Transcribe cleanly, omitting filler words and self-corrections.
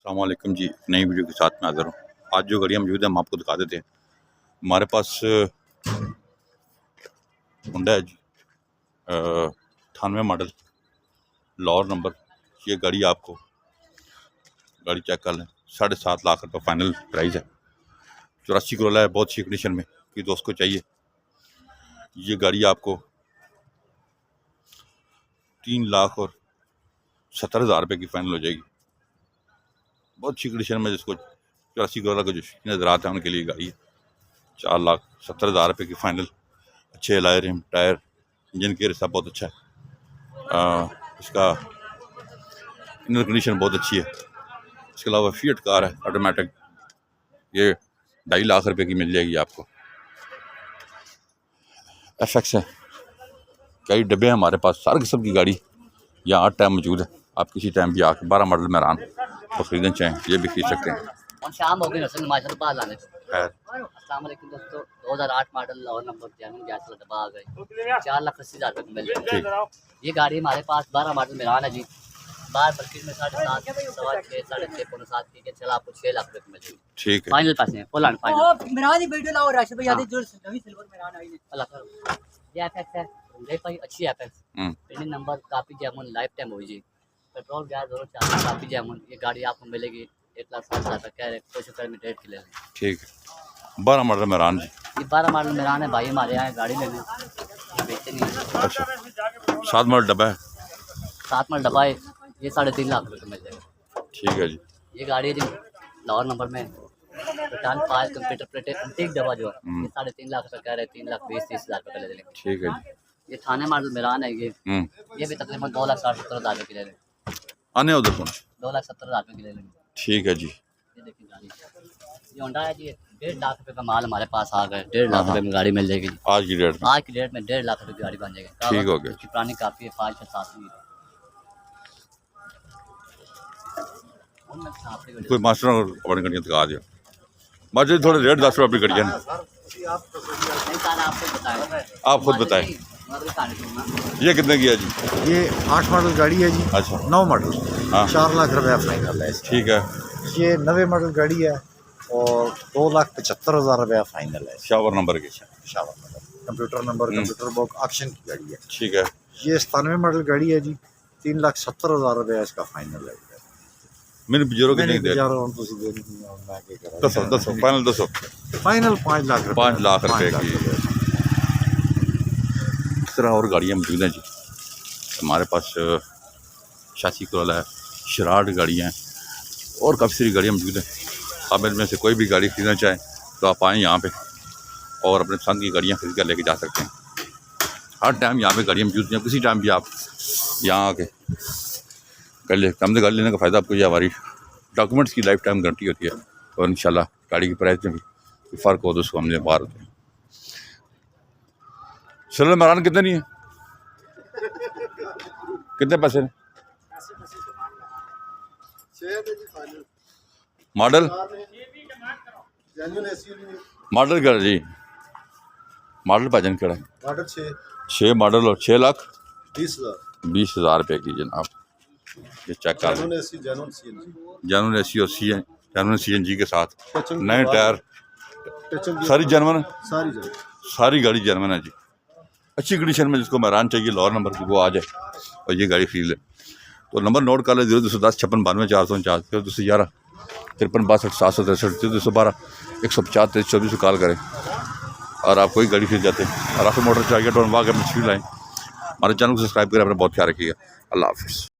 अस्सलाम वालेकुम जी, नई वीडियो के साथ में हाज़िर हूँ। आज जो गाड़ियाँ मौजूद हैं हम आपको दिखा देते हैं। हमारे पास होंडा है जी 98 मॉडल लाहौर नंबर। ये गाड़ी आपको गाड़ी चेक कर लें, 7.5 लाख रुपये फाइनल प्राइस है। 84 करोड़ है, बहुत अच्छी कंडीशन में, कि दोस्त को चाहिए। ये गाड़ी आपको 3,70,000 रुपये की फाइनल हो जाएगी। बहुत अच्छी कंडीशन में, जिसको 84 करोड़ का जो नजरात है उनके लिए गाड़ी है। 4,70,000 रुपये की फाइनल। अच्छे alloy rim, tyre, engine care सब बहुत अच्छा है। इसका इनर कंडीशन बहुत अच्छी है। इसके अलावा फिएट कार है ऑटोमेटिक, ये 2.5 लाख रुपए की मिल जाएगी आपको। FX है, कई डब्बे हैं हमारे पास, सारे किस्म की गाड़ी यहाँ हर टाइम मौजूद है। आप किसी टाइम भी आके 12 मॉडल मेहरान तो खरीदना चाहें ये भी खरीद सकते हैं। शाम हो गई अस्सलाम वालेकुम दोस्तों, 2008 मॉडल लाहौर नंबर गैस डब्बा आ गई, 4,80,000 रुपये मिल जाएगी। ये गाड़ी हमारे पास 12 मॉडल मेहरान है जी। बाहर मार्केट में 7.5, 6.5, 6.5, 6.7 की चला आपको 6 लाख रुपये मिल जाएगी। ठीक है, फाइनल पैसे हैं, full and final. Mehran he video लाओ राशिद भाई, जो नवी सिल्वर मेहरान आई है अल्लाह कर। ये FX है, देख भाई अच्छी FX, इंजन नंबर काफी जेन्युइन, लाइफ टाइम होगी जी। पेट्रोल गैस दोनों चाहते काफी जेन्युइन। ये गाड़ी आपको मिलेगी 1,60,000 रुपये, कह रहे कोशिश करें में डेट के ले लें। ठीक है, 12 मॉडल मेहरान जी। ये 12 मॉडल मेहरान है भाई, हमारे यहाँ गाड़ी लेने बेचते नहीं है। अच्छा, 7 मॉडल डब्बा है, 7 मॉडल डब्बा है, ये 3.5 लाख रुपये मिल जाएगा। ठीक है जी। ये गाड़ी है जी लाहौर नंबर में, return file, computer plate, antique डब्बा जो है, ये 3.5 लाख रुपये कह रहे, 3,20,30,000 रुपये ले लेंगे। ठीक है जी। ये थाने मॉडल मेहरान है, ये भी तकरीबन 2,60,70,000 रुपये की ले लेंगे। आने उधर कौन 2,70,000 रुपये की ले लेंगे। ठीक है जी। ये देखिए गाड़ी, ये होंडा है जी, 1.5 लाख रुपये का माल हमारे पास आ गए। 1.5 लाख रुपये में गाड़ी मिल जाएगी आज की डेट में। आज की डेट में 1.5 लाख रुपये की गाड़ी बन जाएगी। ठीक हो गया। इसकी पुरानी काफ़ी है, 5-7 की। कोई मास्टर अपनी गड्डियाँ दिखा दिया, मास्टर थोड़े रेट 10 रुपये अपनी गड्डियाँ। आप खुद बताएं ये कितने की है जी? ये 8 मॉडल गाड़ी है जी। अच्छा, 9 मॉडल, हाँ, 4 लाख रुपये फाइनल है। ठीक है। ये 90 मॉडल गाड़ी है और 2,75,000 रुपये फाइनल है। शावर नंबर की, shower number, computer number, computer box, option की गाड़ी है। ठीक है। ये 97 मॉडल गाड़ी है जी, 3,70,000 रुपये इसका फाइनल है। मेरे बुजुर्ग नहीं दे दसो फाइनल, दसो फाइनल 5 लाख रुपये, 5 लाख रुपये की। इस तरह और गाड़ियाँ मौजूद हैं जी हमारे पास। 86 करोड़ है, शराड गाड़ियाँ हैं और काफ़ी सारी गाड़ियाँ मौजूद हैं। आप इनमें से कोई भी गाड़ी खरीदना चाहें तो आप आएँ यहाँ पे और अपने पसंद की गाड़ियाँ खरीद कर लेके जा सकते हैं। हर टाइम यहाँ पे गाड़ियाँ मौजूद हैं, किसी टाइम भी आप यहाँ आके कर ले। कम से गाड़ी लेने का फ़ायदा आपको ये, हमारी डॉक्यूमेंट्स की लाइफ टाइम गारंटी होती है और इंशाल्लाह गाड़ी की प्राइस में भी फ़र्क हो तो उसको हमने बाहर होते हैं। सिल्वर मेहरान कितने नहीं है, कितने पैसे ने? मॉडल मॉडल क्या जी? मॉडल भाजन क्या है? 6 मॉडल और 6,20,000 रुपये की जनाब। ये चेक कर लें, जनरल AC और जनरल CNG के साथ, नए टायर, सारी जनरल, सारी गाड़ी जनरल है जी। अच्छी कंडीशन में, जिसको मेहरान चाहिए लाहौर नंबर की वो आ जाए और ये गाड़ी खरीद ले। तो नंबर नोट कर ले, 0210 56 92 449, 0211 53 62 763, 0212 150 23 24 कॉल करें और आप कोई गाड़ी खरीद जाते हैं। और आपको मोटर चाहिए तो वाकई में छीन लाएँ। हमारे चैनल को सब्सक्राइब करें, अपना बहुत ख्याल रखिएगा। अल्लाह हाफिज़।